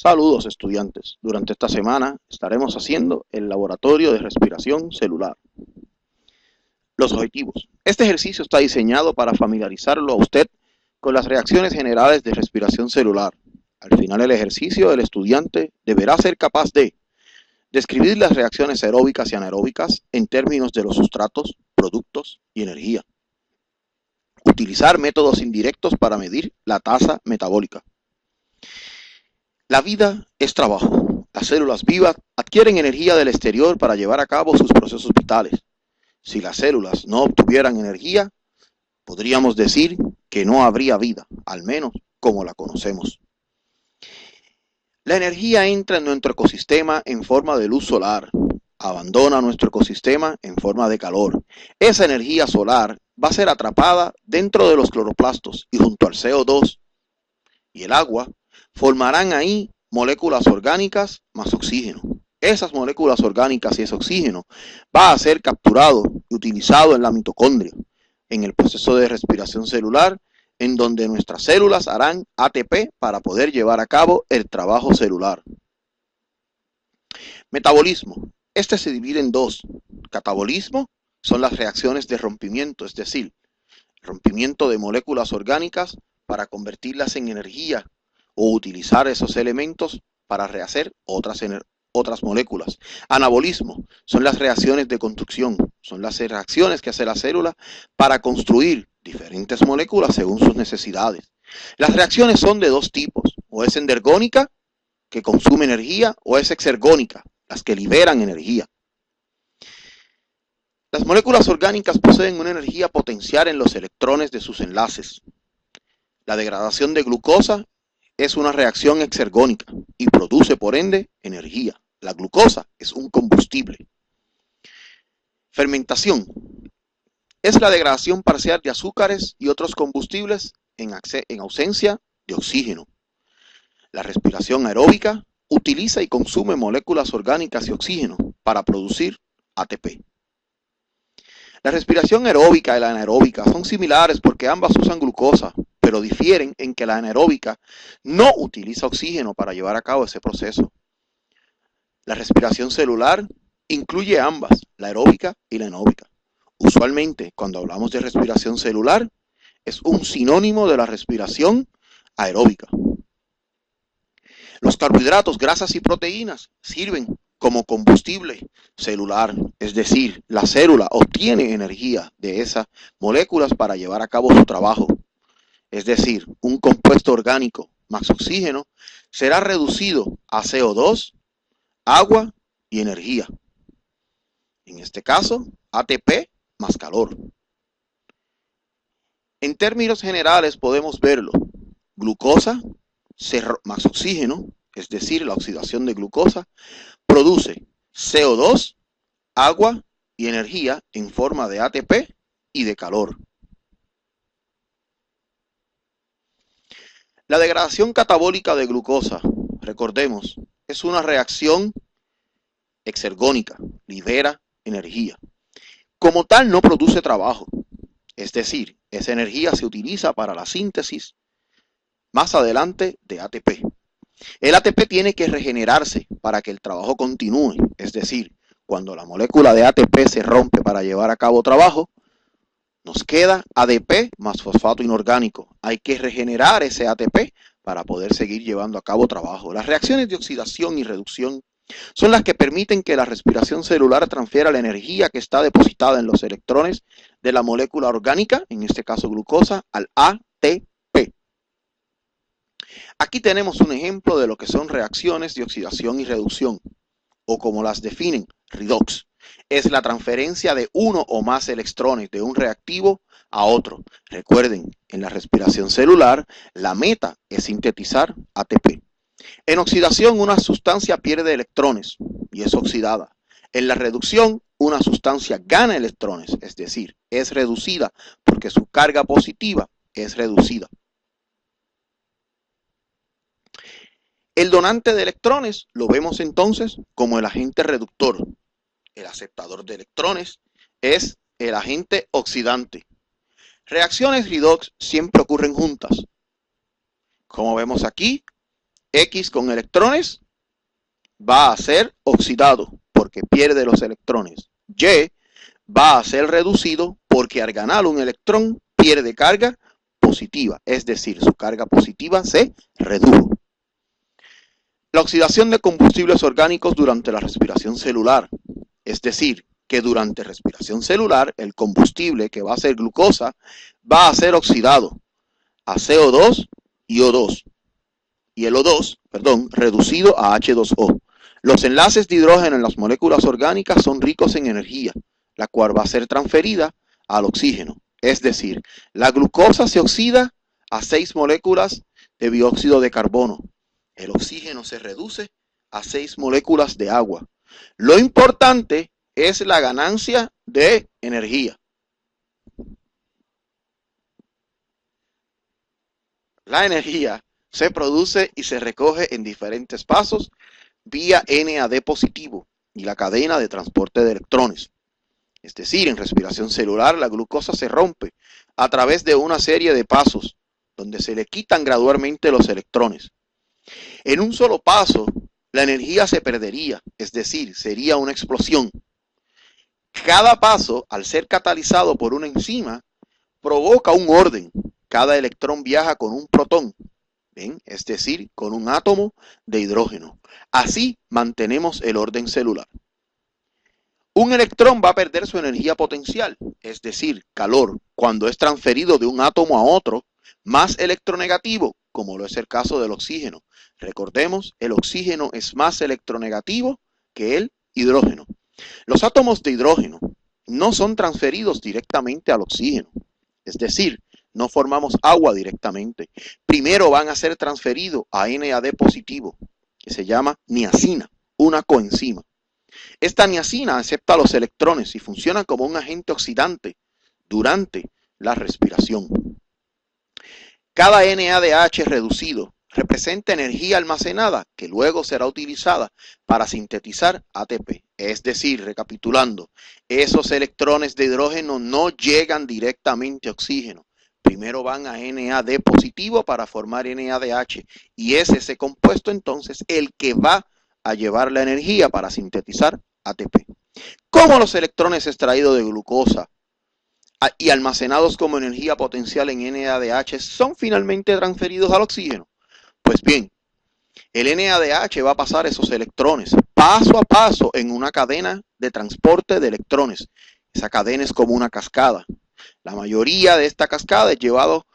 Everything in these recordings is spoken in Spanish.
Saludos estudiantes. Durante esta semana estaremos haciendo el laboratorio de respiración celular. Los objetivos. Este ejercicio está diseñado para familiarizarlo a usted con las reacciones generales de respiración celular. Al final del ejercicio, el estudiante deberá ser capaz de describir las reacciones aeróbicas y anaeróbicas en términos de los sustratos, productos y energía. Utilizar métodos indirectos para medir la tasa metabólica. La vida es trabajo. Las células vivas adquieren energía del exterior para llevar a cabo sus procesos vitales. Si las células no obtuvieran energía, podríamos decir que no habría vida, al menos como la conocemos. La energía entra en nuestro ecosistema en forma de luz solar, abandona nuestro ecosistema en forma de calor. Esa energía solar va a ser atrapada dentro de los cloroplastos y junto al CO2 y el agua formarán ahí moléculas orgánicas más oxígeno. Esas moléculas orgánicas y ese oxígeno va a ser capturado y utilizado en la mitocondria, en el proceso de respiración celular, en donde nuestras células harán ATP para poder llevar a cabo el trabajo celular. Metabolismo. Este se divide en dos. Catabolismo son las reacciones de rompimiento, es decir, rompimiento de moléculas orgánicas para convertirlas en energía o utilizar esos elementos para rehacer otras moléculas. Anabolismo son las reacciones de construcción, son las reacciones que hace la célula para construir diferentes moléculas según sus necesidades. Las reacciones son de dos tipos, o es endergónica, que consume energía, o es exergónica, las que liberan energía. Las moléculas orgánicas poseen una energía potencial en los electrones de sus enlaces. La degradación de glucosa es una reacción exergónica y produce por ende energía. La glucosa es un combustible. Fermentación es la degradación parcial de azúcares y otros combustibles en ausencia de oxígeno. La respiración aeróbica utiliza y consume moléculas orgánicas y oxígeno para producir ATP. La respiración aeróbica y la anaeróbica son similares porque ambas usan glucosa, pero difieren en que la anaeróbica no utiliza oxígeno para llevar a cabo ese proceso. La respiración celular incluye ambas, la aeróbica y la anaeróbica. Usualmente, cuando hablamos de respiración celular, es un sinónimo de la respiración aeróbica. Los carbohidratos, grasas y proteínas sirven como combustible celular, es decir, la célula obtiene energía de esas moléculas para llevar a cabo su trabajo. Es decir, un compuesto orgánico más oxígeno será reducido a CO2, agua y energía. En este caso, ATP más calor. En términos generales podemos verlo. Glucosa más oxígeno, es decir, la oxidación de glucosa, produce CO2, agua y energía en forma de ATP y de calor. La degradación catabólica de glucosa, recordemos, es una reacción exergónica, libera energía. Como tal no produce trabajo, es decir, esa energía se utiliza para la síntesis más adelante de ATP. El ATP tiene que regenerarse para que el trabajo continúe, es decir, cuando la molécula de ATP se rompe para llevar a cabo trabajo, nos queda ADP más fosfato inorgánico. Hay que regenerar ese ATP para poder seguir llevando a cabo trabajo. Las reacciones de oxidación y reducción son las que permiten que la respiración celular transfiera la energía que está depositada en los electrones de la molécula orgánica, en este caso glucosa, al ATP. Aquí tenemos un ejemplo de lo que son reacciones de oxidación y reducción, o como las definen, redox. Es la transferencia de uno o más electrones de un reactivo a otro. Recuerden, en la respiración celular, la meta es sintetizar ATP. En oxidación, una sustancia pierde electrones y es oxidada. En la reducción, una sustancia gana electrones, es decir, es reducida porque su carga positiva es reducida. El donante de electrones lo vemos entonces como el agente reductor. El aceptador de electrones es el agente oxidante. Reacciones redox siempre ocurren juntas. Como vemos aquí, X con electrones va a ser oxidado porque pierde los electrones. Y va a ser reducido porque al ganar un electrón pierde carga positiva, es decir, su carga positiva se redujo. La oxidación de combustibles orgánicos durante la respiración celular, es decir, que durante respiración celular el combustible que va a ser glucosa va a ser oxidado a CO2 y O2 y el O2, reducido a H2O. Los enlaces de hidrógeno en las moléculas orgánicas son ricos en energía, la cual va a ser transferida al oxígeno. Es decir, la glucosa se oxida a 6 moléculas de dióxido de carbono. El oxígeno se reduce a 6 moléculas de agua. Lo importante es la ganancia de energía. La energía se produce y se recoge en diferentes pasos vía NAD positivo y la cadena de transporte de electrones. Es decir, en respiración celular la glucosa se rompe a través de una serie de pasos donde se le quitan gradualmente los electrones. En un solo paso, la energía se perdería, es decir, sería una explosión. Cada paso, al ser catalizado por una enzima, provoca un orden. Cada electrón viaja con un protón, ¿ven? Es decir, con un átomo de hidrógeno. Así mantenemos el orden celular. Un electrón va a perder su energía potencial, es decir, calor, cuando es transferido de un átomo a otro, más electronegativo, como lo es el caso del oxígeno. Recordemos, el oxígeno es más electronegativo que el hidrógeno. Los átomos de hidrógeno no son transferidos directamente al oxígeno, es decir, no formamos agua directamente. Primero van a ser transferidos a NAD positivo, que se llama niacina, una coenzima. Esta niacina acepta los electrones y funciona como un agente oxidante durante la respiración. Cada NADH reducido representa energía almacenada que luego será utilizada para sintetizar ATP. Es decir, recapitulando, esos electrones de hidrógeno no llegan directamente a oxígeno. Primero van a NAD positivo para formar NADH y es ese compuesto entonces el que va a llevar la energía para sintetizar ATP. ¿Cómo los electrones extraídos de glucosa y almacenados como energía potencial en NADH son finalmente transferidos al oxígeno? Pues bien, el NADH va a pasar esos electrones paso a paso en una cadena de transporte de electrones. Esa cadena es como una cascada. La mayoría de esta cascada es llevado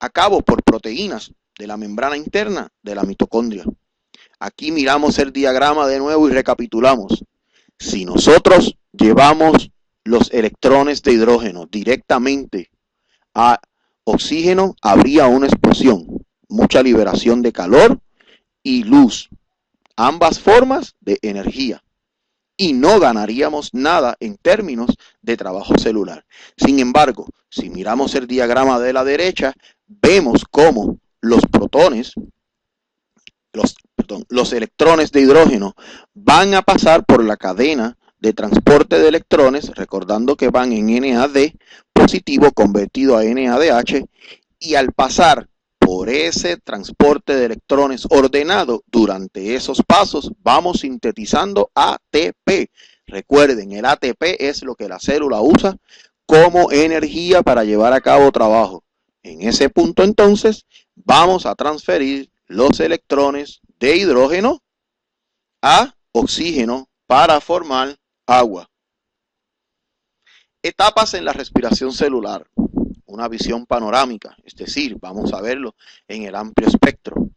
a cabo por proteínas de la membrana interna de la mitocondria. Aquí miramos el diagrama de nuevo y recapitulamos. Si nosotros llevamos los electrones de hidrógeno directamente a oxígeno, habría una explosión, mucha liberación de calor y luz, ambas formas de energía, y no ganaríamos nada en términos de trabajo celular. Sin embargo, si miramos el diagrama de la derecha, vemos cómo los protones, los electrones de hidrógeno van a pasar por la cadena de transporte de electrones, recordando que van en NAD positivo convertido a NADH, y al pasar por ese transporte de electrones ordenado durante esos pasos, vamos sintetizando ATP. Recuerden, el ATP es lo que la célula usa como energía para llevar a cabo trabajo. En ese punto entonces vamos a transferir los electrones de hidrógeno a oxígeno para formar agua. Etapas en la respiración celular. Una visión panorámica, es decir, vamos a verlo en el amplio espectro.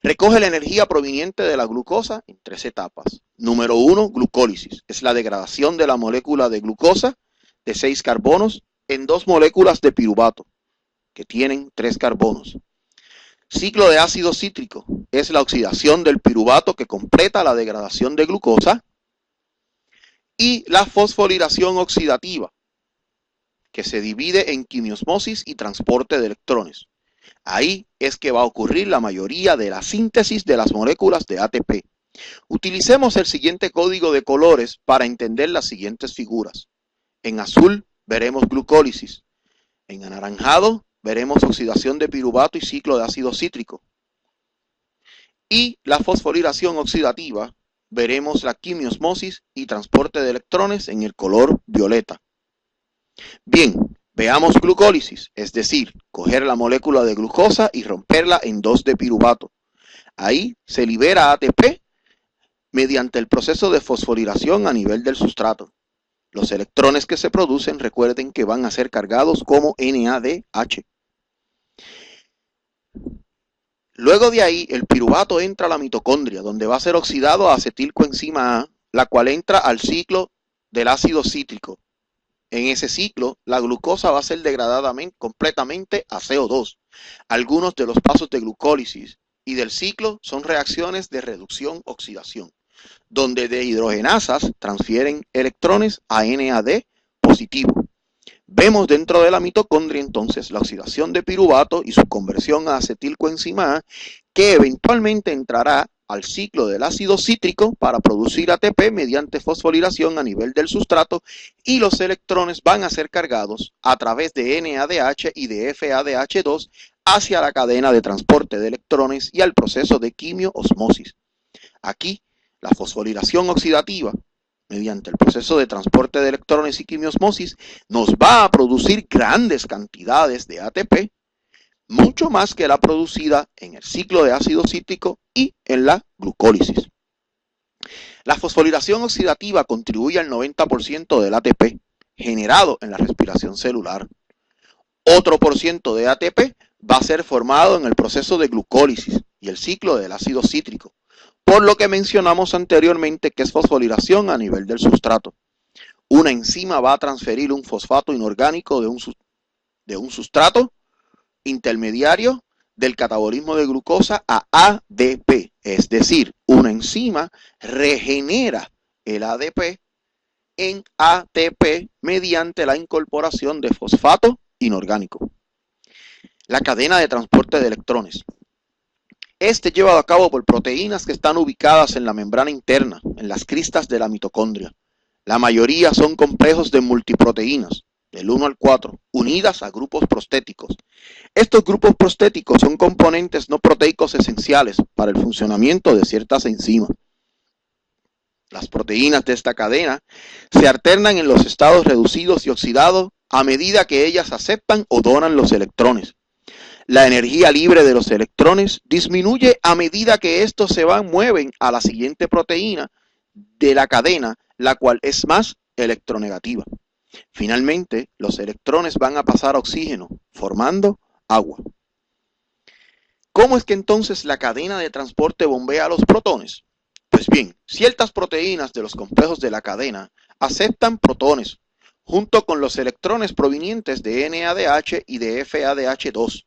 Recoge la energía proveniente de la glucosa en 3 etapas. Número 1, glucólisis. Es la degradación de la molécula de glucosa de 6 carbonos en 2 moléculas de piruvato, que tienen 3 carbonos. Ciclo de ácido cítrico. Es la oxidación del piruvato que completa la degradación de glucosa. Y la fosforilación oxidativa, que se divide en quimiosmosis y transporte de electrones. Ahí es que va a ocurrir la mayoría de la síntesis de las moléculas de ATP. Utilicemos el siguiente código de colores para entender las siguientes figuras. En azul veremos glucólisis. En anaranjado veremos oxidación de piruvato y ciclo de ácido cítrico. Y la fosforilación oxidativa, veremos la quimiosmosis y transporte de electrones en el color violeta. Bien, veamos glucólisis, es decir, coger la molécula de glucosa y romperla en 2-de-piruvato. Ahí se libera ATP mediante el proceso de fosforilación a nivel del sustrato. Los electrones que se producen, recuerden que van a ser cargados como NADH. Luego de ahí, el piruvato entra a la mitocondria, donde va a ser oxidado a acetilcoenzima A, la cual entra al ciclo del ácido cítrico. En ese ciclo, la glucosa va a ser degradada completamente a CO2. Algunos de los pasos de glucólisis y del ciclo son reacciones de reducción-oxidación, donde deshidrogenasas transfieren electrones a NAD positivo. Vemos dentro de la mitocondria entonces la oxidación de piruvato y su conversión a acetilcoenzima A, que eventualmente entrará al ciclo del ácido cítrico para producir ATP mediante fosforilación a nivel del sustrato, y los electrones van a ser cargados a través de NADH y de FADH2 hacia la cadena de transporte de electrones y al proceso de quimio-osmosis. Aquí, la fosforilación oxidativa mediante el proceso de transporte de electrones y quimiosmosis, nos va a producir grandes cantidades de ATP, mucho más que la producida en el ciclo de ácido cítrico y en la glucólisis. La fosforilación oxidativa contribuye al 90% del ATP generado en la respiración celular. Otro por ciento de ATP va a ser formado en el proceso de glucólisis y el ciclo del ácido cítrico, por lo que mencionamos anteriormente que es fosforilación a nivel del sustrato. Una enzima va a transferir un fosfato inorgánico de un sustrato intermediario del catabolismo de glucosa a ADP, es decir, una enzima regenera el ADP en ATP mediante la incorporación de fosfato inorgánico. La cadena de transporte de electrones. Este llevado a cabo por proteínas que están ubicadas en la membrana interna, en las cristas de la mitocondria. La mayoría son complejos de multiproteínas, del 1 al 4, unidas a grupos prostéticos. Estos grupos prostéticos son componentes no proteicos esenciales para el funcionamiento de ciertas enzimas. Las proteínas de esta cadena se alternan en los estados reducidos y oxidados a medida que ellas aceptan o donan los electrones. La energía libre de los electrones disminuye a medida que estos mueven a la siguiente proteína de la cadena, la cual es más electronegativa. Finalmente, los electrones van a pasar a oxígeno, formando agua. ¿Cómo es que entonces la cadena de transporte bombea a los protones? Pues bien, ciertas proteínas de los complejos de la cadena aceptan protones, junto con los electrones provenientes de NADH y de FADH2.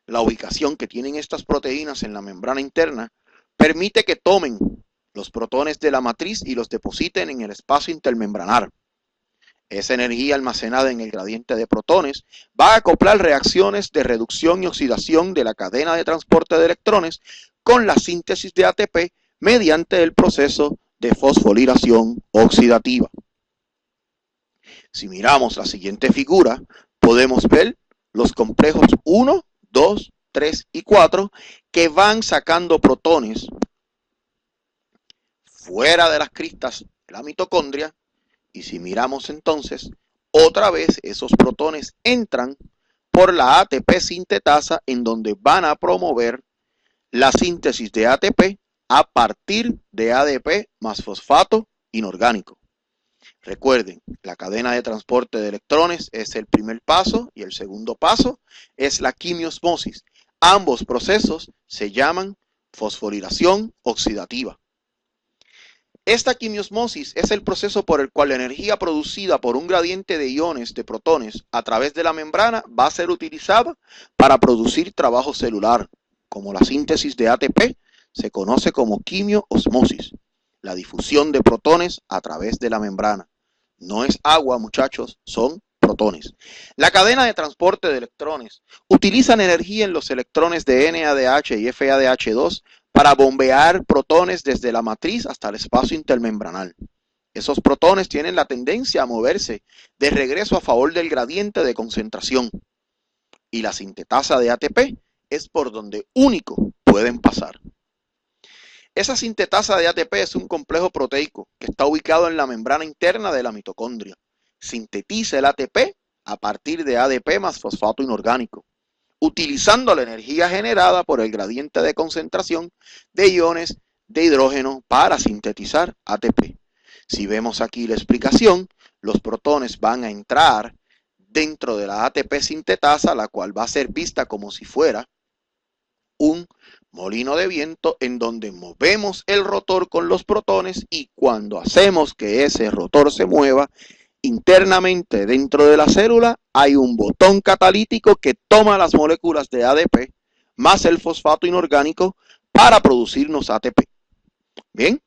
La ubicación que tienen estas proteínas en la membrana interna permite que tomen los protones de la matriz y los depositen en el espacio intermembranar. Esa energía almacenada en el gradiente de protones va a acoplar reacciones de reducción y oxidación de la cadena de transporte de electrones con la síntesis de ATP mediante el proceso de fosforilación oxidativa. Si miramos la siguiente figura, podemos ver los complejos 1, 2, 3 y 4 que van sacando protones fuera de las cristas de la mitocondria, y si miramos entonces, otra vez esos protones entran por la ATP sintetasa, en donde van a promover la síntesis de ATP a partir de ADP más fosfato inorgánico. Recuerden, la cadena de transporte de electrones es el primer paso y el segundo paso es la quimiosmosis. Ambos procesos se llaman fosforilación oxidativa. Esta quimiosmosis es el proceso por el cual la energía producida por un gradiente de iones de protones a través de la membrana va a ser utilizada para producir trabajo celular, como la síntesis de ATP se conoce como quimiosmosis, la difusión de protones a través de la membrana. No es agua, muchachos, son protones. La cadena de transporte de electrones utiliza energía en los electrones de NADH y FADH2 para bombear protones desde la matriz hasta el espacio intermembranal. Esos protones tienen la tendencia a moverse de regreso a favor del gradiente de concentración, y la sintetasa de ATP es por donde único pueden pasar. Esa sintetasa de ATP es un complejo proteico que está ubicado en la membrana interna de la mitocondria. Sintetiza el ATP a partir de ADP más fosfato inorgánico, utilizando la energía generada por el gradiente de concentración de iones de hidrógeno para sintetizar ATP. Si vemos aquí la explicación, los protones van a entrar dentro de la ATP sintetasa, la cual va a ser vista como si fuera un molino de viento en donde movemos el rotor con los protones, y cuando hacemos que ese rotor se mueva, internamente dentro de la célula hay un botón catalítico que toma las moléculas de ADP más el fosfato inorgánico para producirnos ATP. Bien.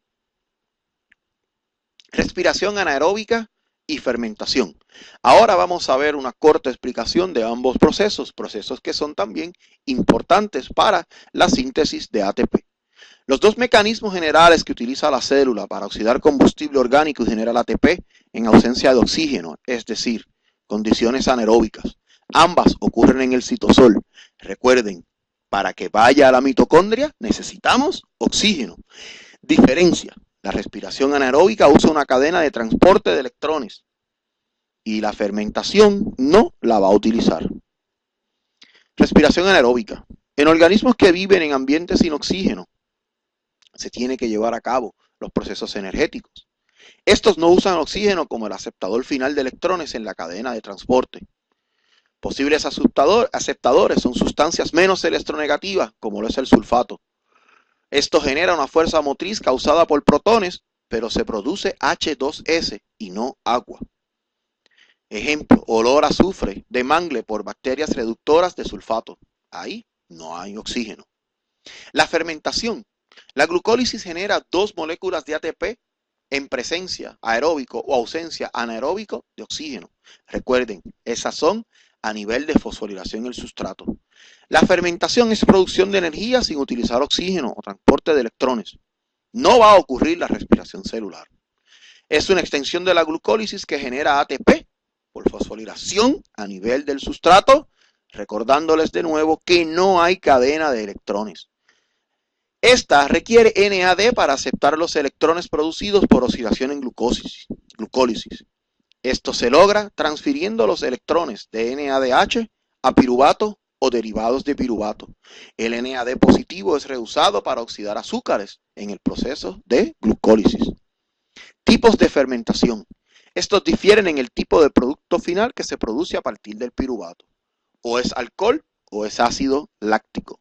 Respiración anaeróbica y fermentación. Ahora vamos a ver una corta explicación de ambos procesos que son también importantes para la síntesis de ATP. Los dos mecanismos generales que utiliza la célula para oxidar combustible orgánico y generar ATP en ausencia de oxígeno, es decir, condiciones anaeróbicas, ambas ocurren en el citosol. Recuerden, para que vaya a la mitocondria necesitamos oxígeno. Diferencia: la respiración anaeróbica usa una cadena de transporte de electrones y la fermentación no la va a utilizar. Respiración anaeróbica. En organismos que viven en ambientes sin oxígeno, se tiene que llevar a cabo los procesos energéticos. Estos no usan oxígeno como el aceptador final de electrones en la cadena de transporte. Posibles aceptadores son sustancias menos electronegativas, como lo es el sulfato. Esto genera una fuerza motriz causada por protones, pero se produce H2S y no agua. Ejemplo: olor a azufre de mangle por bacterias reductoras de sulfato. Ahí no hay oxígeno. La fermentación. La glucólisis genera dos moléculas de ATP en presencia aeróbico o ausencia anaeróbico de oxígeno. Recuerden, esas son a nivel de fosforilación en el sustrato. La fermentación es producción de energía sin utilizar oxígeno o transporte de electrones. No va a ocurrir la respiración celular. Es una extensión de la glucólisis que genera ATP por fosforilación a nivel del sustrato, recordándoles de nuevo que no hay cadena de electrones. Esta requiere NAD para aceptar los electrones producidos por oxidación en glucólisis. Esto se logra transfiriendo los electrones de NADH a piruvato o derivados de piruvato. El NAD positivo es reusado para oxidar azúcares en el proceso de glucólisis. Tipos de fermentación. Estos difieren en el tipo de producto final que se produce a partir del piruvato. O es alcohol o es ácido láctico.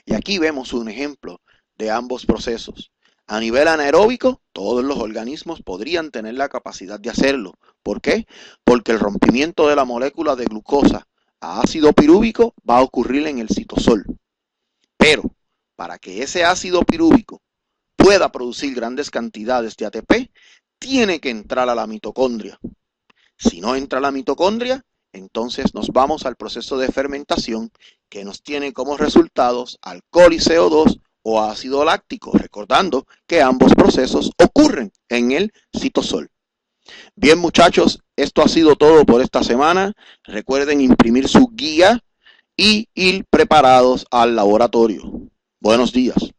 Y aquí vemos un ejemplo de ambos procesos. A nivel anaeróbico, todos los organismos podrían tener la capacidad de hacerlo. ¿Por qué? Porque el rompimiento de la molécula de glucosa a ácido pirúvico va a ocurrir en el citosol. Pero para que ese ácido pirúvico pueda producir grandes cantidades de ATP, tiene que entrar a la mitocondria. Si no entra a la mitocondria, entonces nos vamos al proceso de fermentación, que nos tiene como resultados alcohol y CO2 o ácido láctico, recordando que ambos procesos ocurren en el citosol. Bien, muchachos, esto ha sido todo por esta semana. Recuerden imprimir su guía y ir preparados al laboratorio. Buenos días.